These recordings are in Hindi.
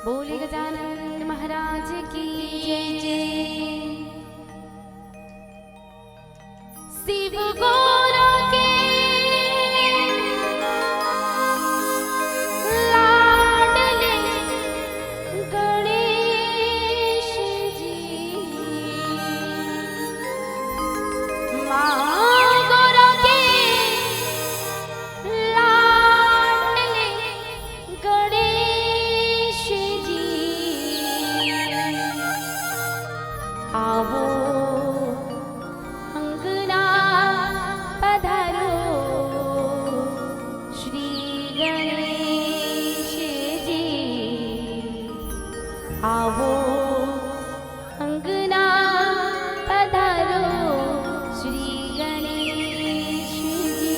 बोले गजानन महाराज की जय। शिव गौरा के लाडले गणेश जी, माँ गौरा के लाडले गणेश जी, आवो अंगना पधारो श्री गणेश जी, आवो अंगना पधारो श्री गणेश जी।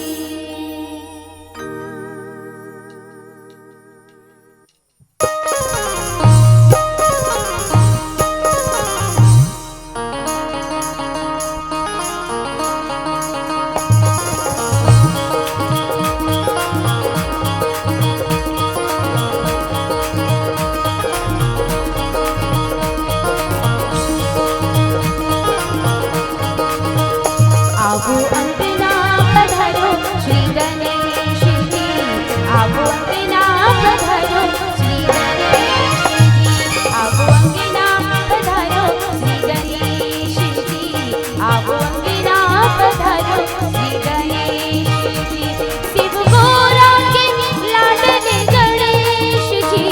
आवो अंगना पधारो श्री गणेश जी, आवो अंगना पधारो श्री गणेश जी, आवो अंगना पधारो श्री गणेश जी, आवो अंगना पधारो श्री गणेश जी। शिव गौरा के लाडले गणेश जी,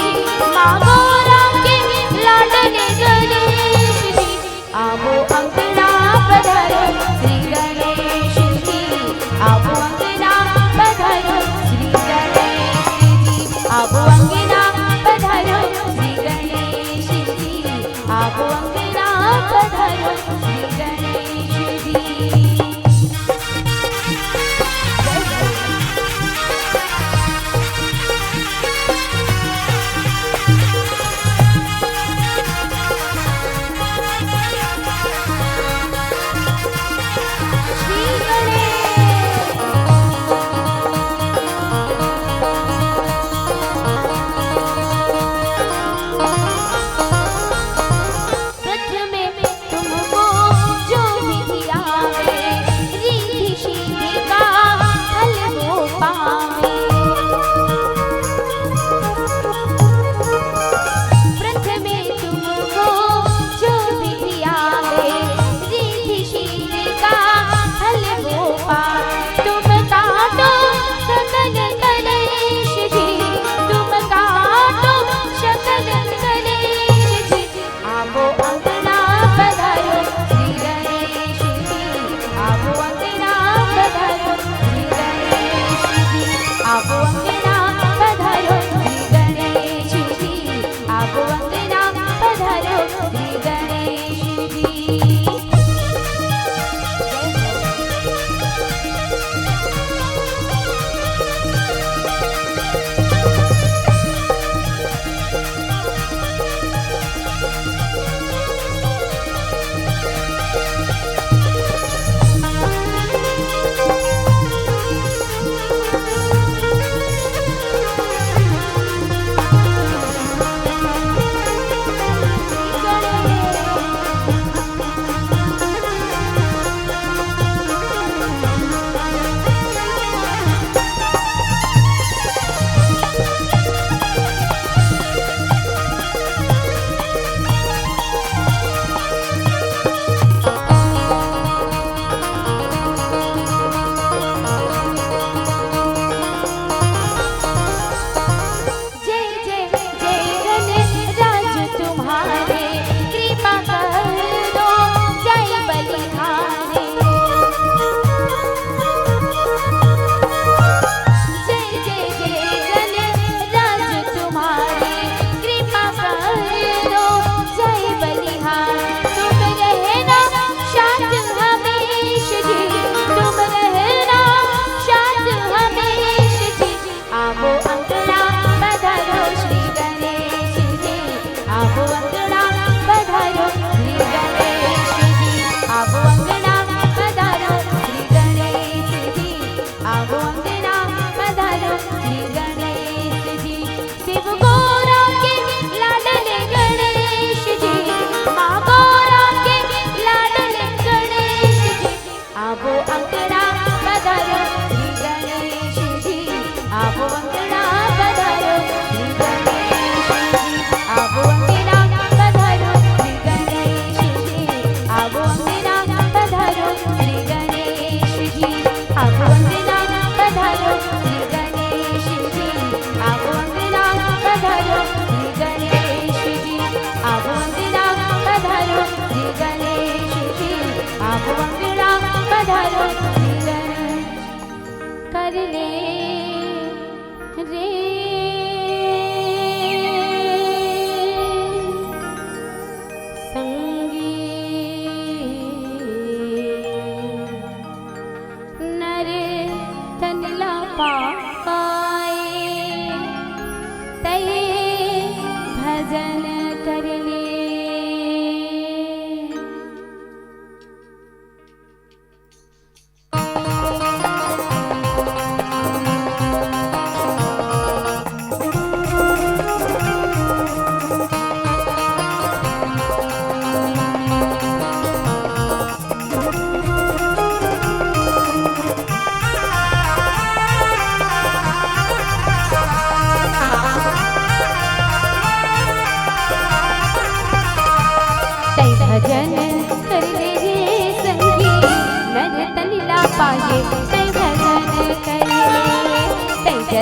माँ गौरा के लाडले गणेश जी, आवो अंगना पधारो श्री गणेश जी, आवो अंगना पधारो श्री गणेश जी, आवो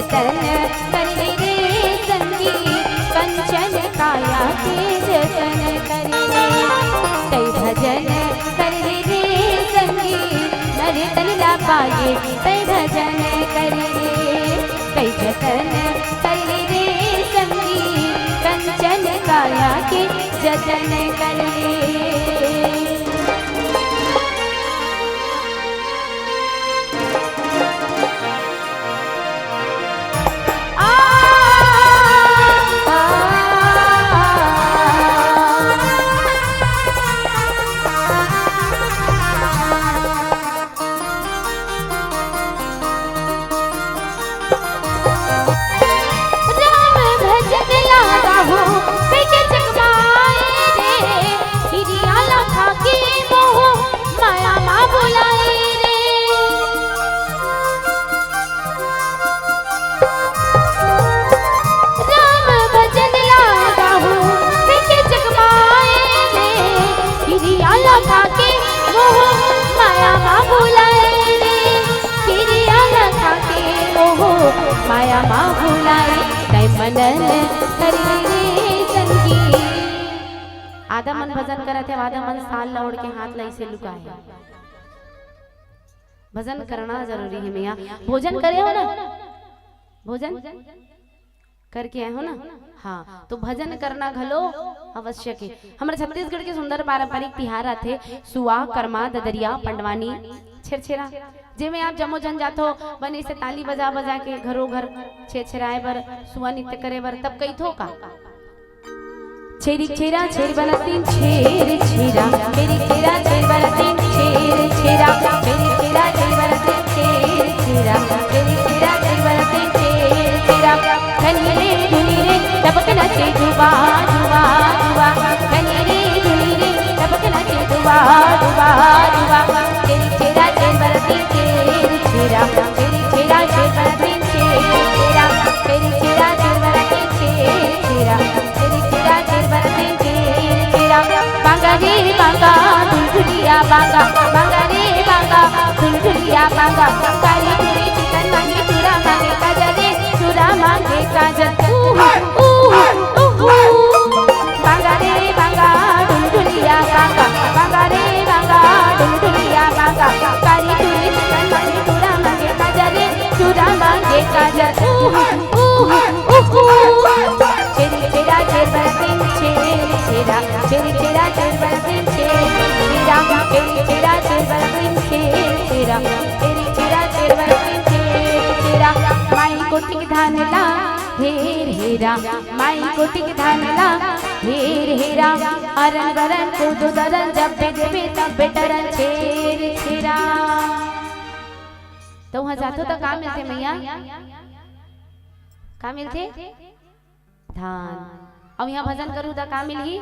जतन कर ले रे संगी, कंचन काया के जतन कर ले। कई भजन कर ले रे संगी, नर तन ला पाए कई भजन कर ले। कई जतन कर ले रे संगी, कंचन काया के जतन कर ले। माया माँ भुलाए तय मनन करी रे संगी। आधा मन भजन करत है, आधा मन साल लौड़ के हाथ लाई से लुकाए। भजन करना जरूरी है भैया। भोजन करे हो ना, भोजन करके आए हो ना, हाँ तो भजन करना घलो आवश्यक है। हमारे छत्तीसगढ़ के सुंदर पारंपरिक तिहार थे सुआ, कर्मा, ददरिया, पंडवानी, छेरछेरा, जिमें आप जमो जन जातो बने से ताली बजा बजा के घरों घर छेछराए बर, सुआ नृत्य करे बर, तब कही थो का छेरी छेरा छेर बना तीन छेर छेरा, मेरी छेरा छेर बना तीन छेर छेरा, मेरी छेरा छेर बना तीन छेर छेरा, मेरी छेरा छेर बना तीन छेर छेरा। कन्या रे धुनी रे टपक नाचे जुबा जुबा जुबा, कन्या रे धुनी रे टपक नाचे जुबा जुबा जुबा। तेरी छेरा छेर बना तीन छेर छेरा, तेरी छेरा छेर बना तीन छेर छेरा, तेरी छेरा छेर बना तीन छेर छेरा, तेरी छेरा छेर बना तीन छेर छेरा। बांगा रे बांगा दुलदुलिया बांगा, बांगा रे बांगा दुलदुलिया बांगा, काली पूरी चिकन मांगे चूरा मांगे काजल रे चूरा मांगे काजल। बांगा रे बांगा दुलदुलिया बांगा, बांगा रे बांगा दुलदुलिया बांगा, काली पूरी चिकन मांगे चूरा मांगे काजल रे चूरा मांगे काजल। छेरी छेरा छेर बना तीन छेर छेरा, छेरी छेरा छेर बना तीन छेर छेरा, छेरी छेरा छेर बना तीन छेर छेरा, छेरी छेरा छेर बना तीन छेर छेरा। माई कोटि धान ला हेर हेरा, माई कोटि धान ला हेर हेरा, अरन बरन कूदो दरन जब बेदबे तब बेटरन छेर छेरा। तो वहाँ जातो तो का मिलते मैया, का मिलते धान। अब यहाँ भजन करूँ तो का मिली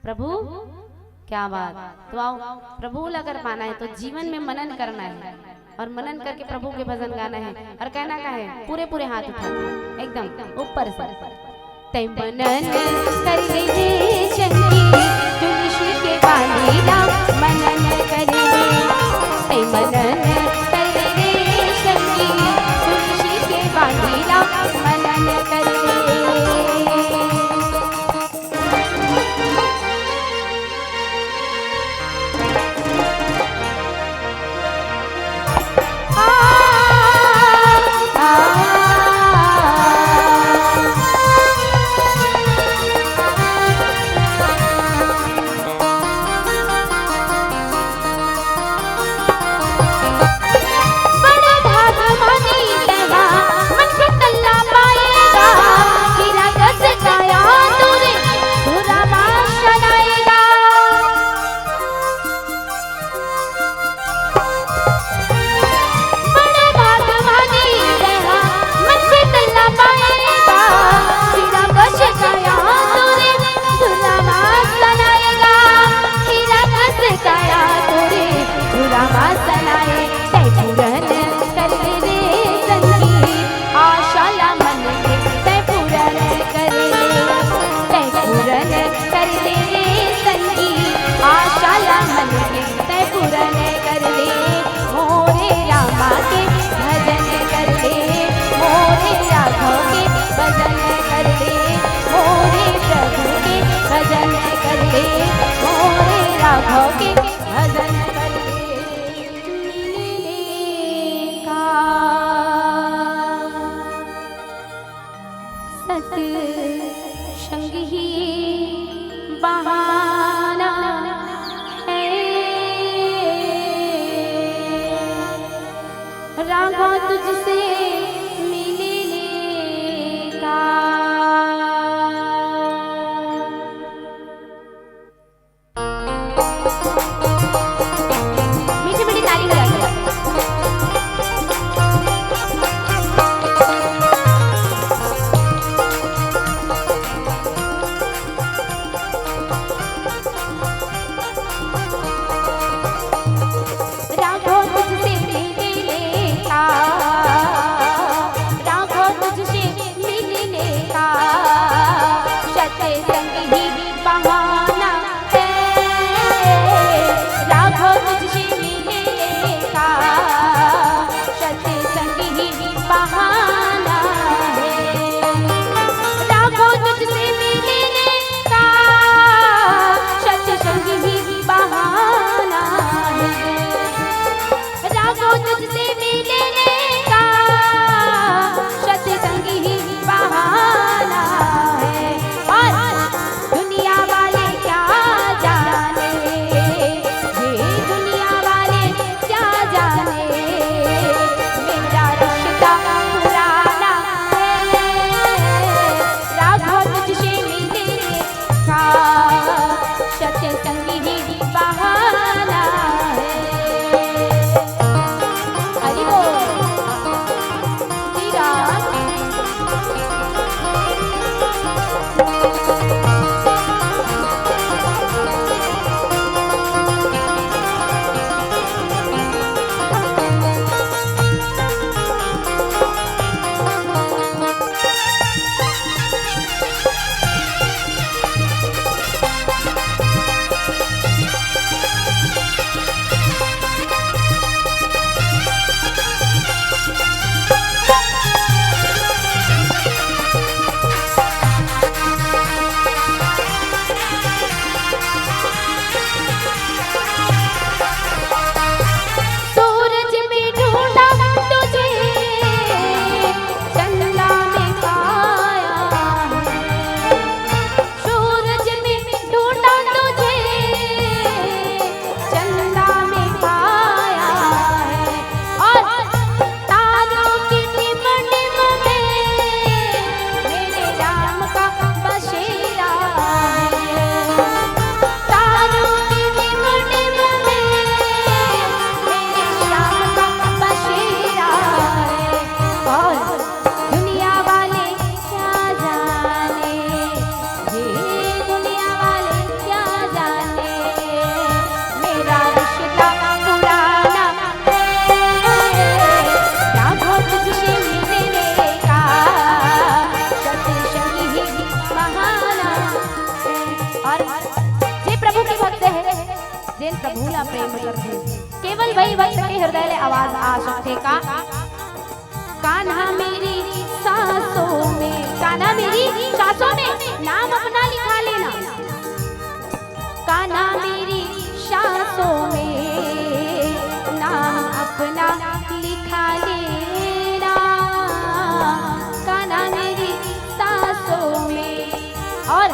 प्रभु, क्या बात। तो आओ प्रभु अगर पाना है तो जीवन में मनन करना है, और मनन करके प्रभु के भजन गाना है, और कहना का है पूरे पूरे हाथ उठा के एकदम ऊपर से तै मनन कर ले रे चंगी, तुलसी के बालीला मनन कर ले, तै मनन कर ले रे चंगी, तुलसी के बालीला मनन कर ले। सत संग ही बहाना है, रागा तुझसे मिलने का। मीठी मीठी ताली बजा के प्रभुला प्रेम करते केवल वही भक्त के हृदय ले आवाज आ सकते का कान्हा मेरी सांसों में, कान्हा मेरी सांसों में नाम अपना लिखा लेना, कान्हा मेरी सांसों में नाम अपना लिखा लेना, कान्हा मेरी सांसों में। और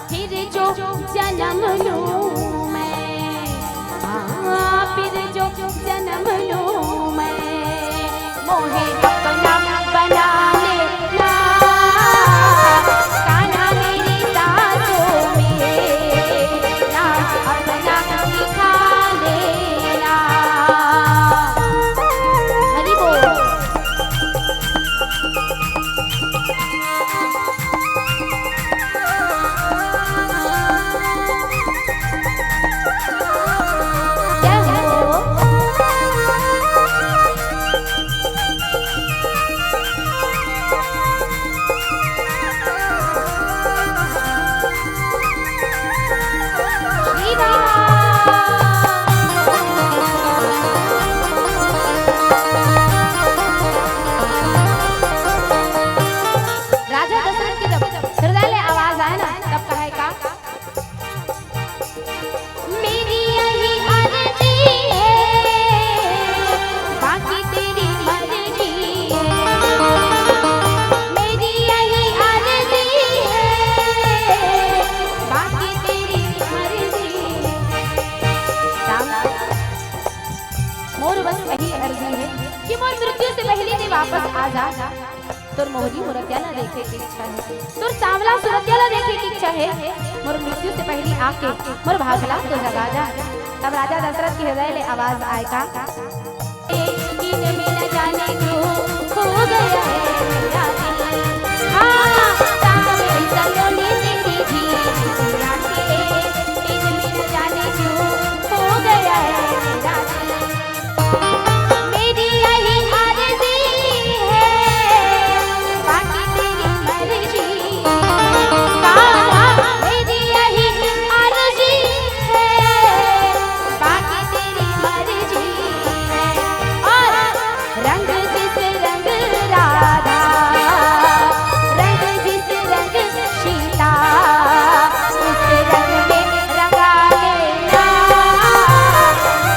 फिर जो जन्म लूं मैं, फिर जो जन्म लूं मैं, मोहे अपना बना लेना, कान्हा मेरी सांसों में नाम अपना लिखा लेना। हरि बोल। मोहरी मुरत्याला देखे की इच्छा है, तोर सांवला सुरत्याला देखे की इच्छा है, मोर मृत्यु से पहले आके मोर भागला तो जगा जा। तब राजा दशरथ के हृदय ले आवाज आए का, इन में न जाने क्यों हो गया है मेरा दिल, हाँ सामने सलोनी तेरी झील आके, इन में न जाने क्यों हो गया है मेरा दिल, मेरी यही आरज़ी है बाकी तेरी मर्जी, मेरी यही आरज़ी है बाकी तेरी मर्जी है, और रंग जिस रंग राधा, रंग जिस रंग सीता, उस रंग में रंगा लेना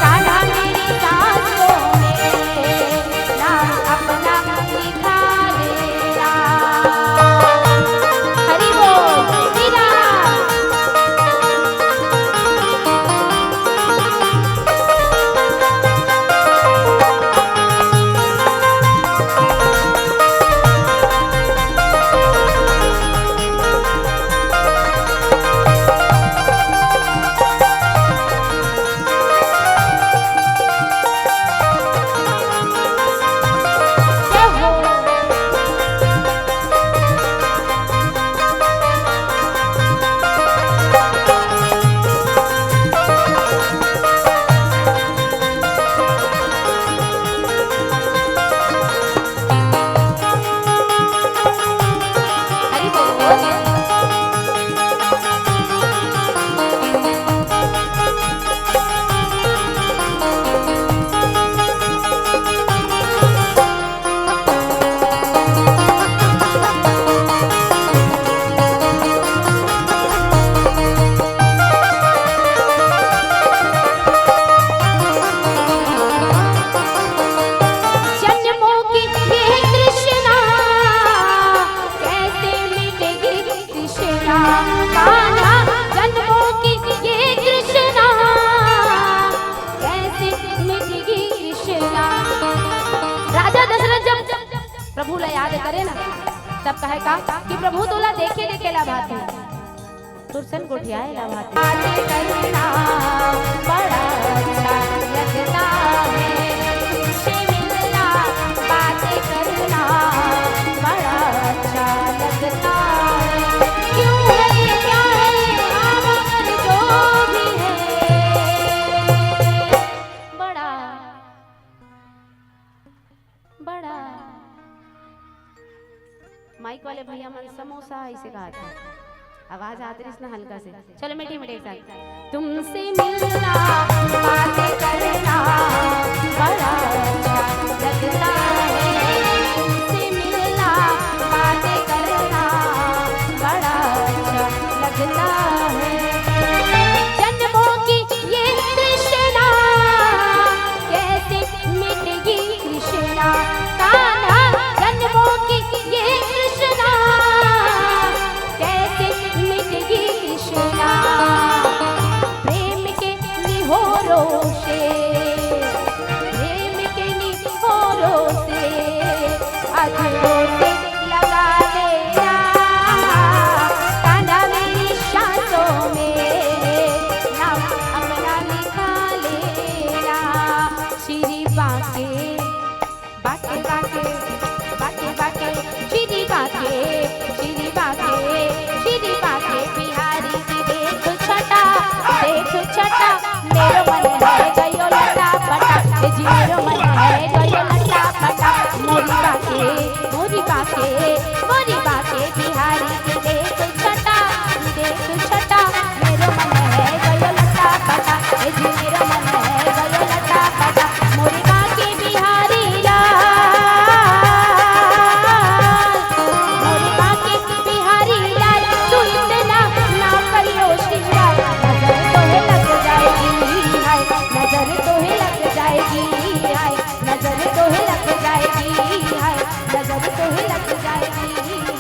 कान्हा मेरी सांसों में नाम अपना लिखा लेना। हरि बोल श्री राम। जय हो। हरि बोल। जन्मों की ये तृष्णा कैसे मिटेगी तृष्णा, कान्हा जन्मों की ये तृष्णा कैसे मिटेगी तृष्णा। राजा दशरथ जब प्रभु ला याद करे ना, तब कहे का कि प्रभु तोला देखे देखे ला बात है, तुरसन कोठियाए ला बात है, बातें करना बड़ा अच्छा लगता है, तुमसे मिलना बातें करना बड़ा अच्छा लगता है, क्यों है क्या है आवाज जो भी है, बड़ा बड़ा। माइक वाले भैया मन समोसा ऐसे कहा था, आवाज आती रही ना हल्का से, चलो मीठी मीठी एक साथ, तुमसे मिलना बातें करना बड़ा अच्छा लगता है, तुमसे मिलना बातें करना बड़ा अच्छा लगता है, जन्मों की ये तृष्णा कैसे मिटेगी तृष्णा, कान्हा जन्मों की ये तृष्णा कैसे मिटेगी तृष्णा, प्रेम के निहोरों से, प्रेम के निहोरों से अधरों से लगा लेना कान्हा मेरी सांसों में नाम अपना लिखा लेना, श्री बाके बाके बाके बाके बाके श्री बाके श्री बाके श्री बाके बिहारी की देख छटा मेरो मन है गयो लटा पटा, जी मेरो मन है गयो लटा पटा, मोरी बाके बिहारी की देख छटा मेरो मन है गयो लटा पटा, जी मेरो मन है गयो लटा पटा, मोरी बाके बिहारी मोरी बाके बिहारी लाल, तू इतना ना करियो श्रृंगार, नजर तो है लग जाएगी हाय, नजर तो है लग जाएगी हाय, नजर तो है लग जाएगी हाय, नजर तो है लग जाएगी।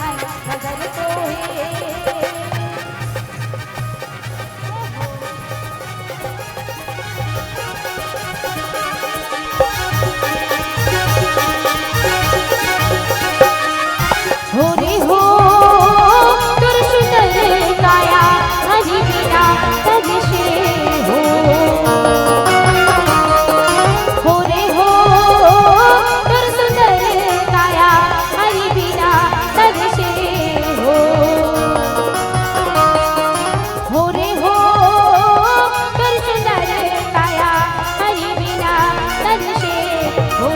हो रे हो तुर सुंदर काया हरि बिना तज से हो रे हो तुर सुंदर काया हरि बिना तज से हो रे हो तुर सुंदर काया हरि बिना तज से हो।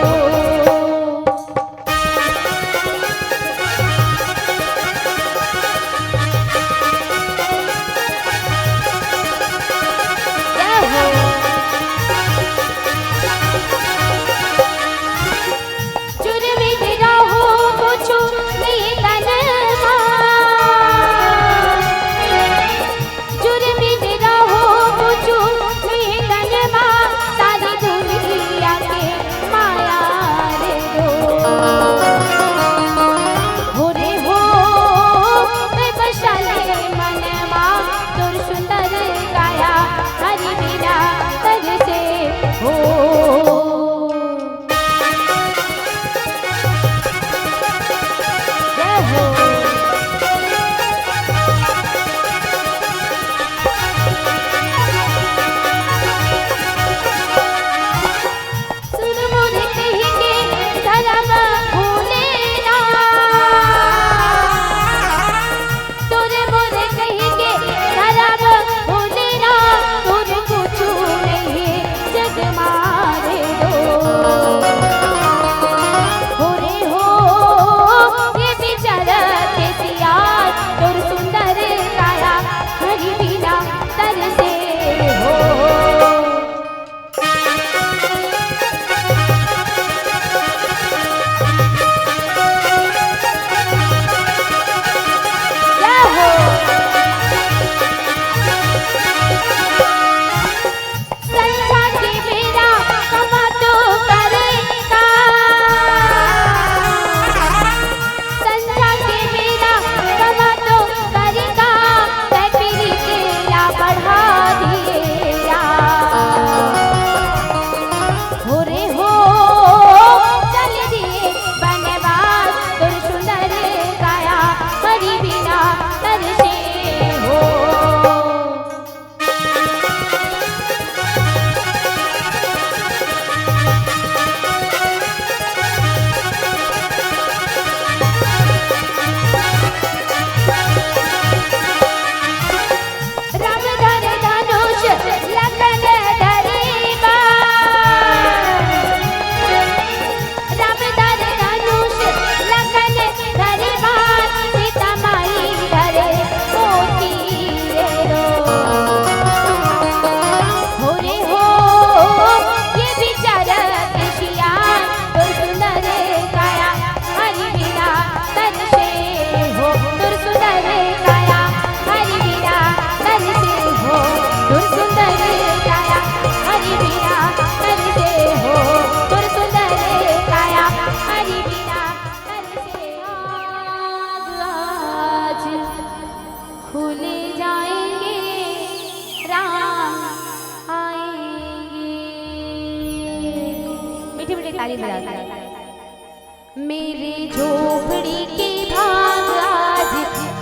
मेरी झोपड़ी की भाग आज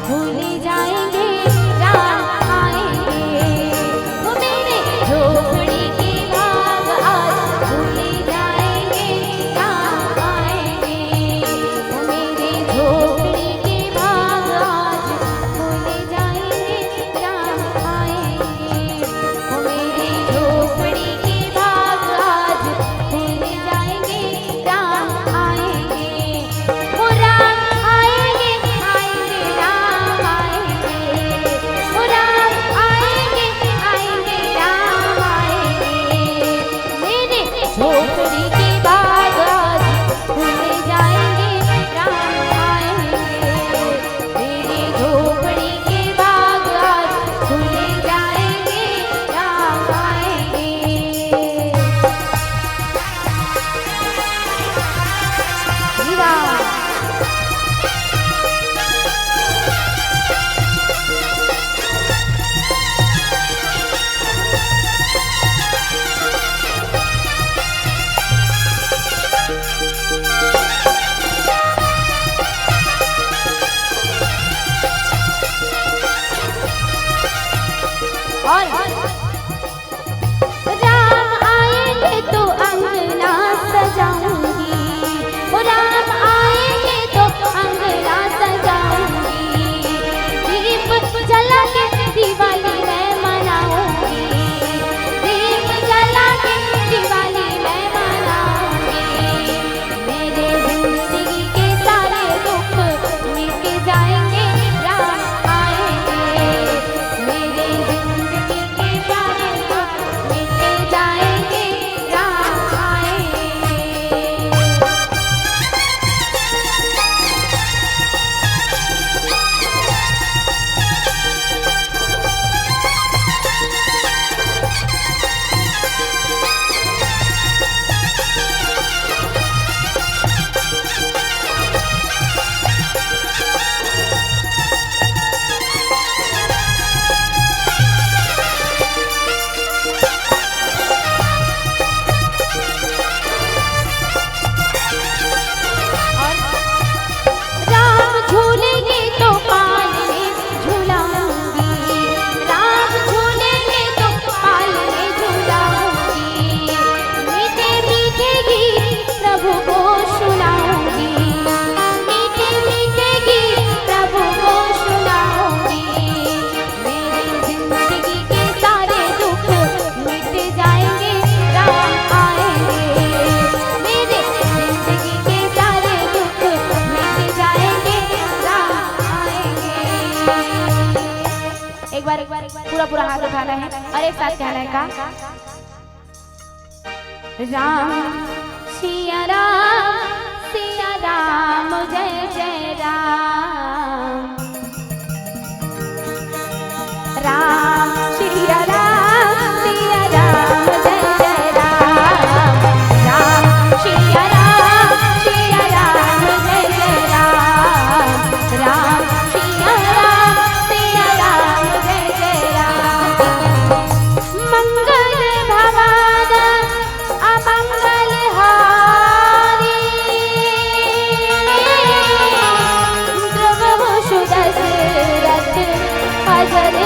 भूल जाएंगे, राम आएंगे। वो मेरे झोपड़ी की भाग आज भूल जाएंगे, राम आएंगे। वो मेरे झोपड़ी की भाग आज भूल जाएंगे, राम आएंगे। वो मेरी झोपड़ी की भाग आज भूल जाएंगे, राम आएंगे। वो एक बार पूरा पूरा हाथ उठाना है और एक साथ कहना है का राम सिया राम जय जय राम राम सिया राम जय जय राम राम सिया राम जय जय राम राम सिया राम जय जय राम मंगल भवन अमंगल हारी द्रवहु सुदशरथ अजर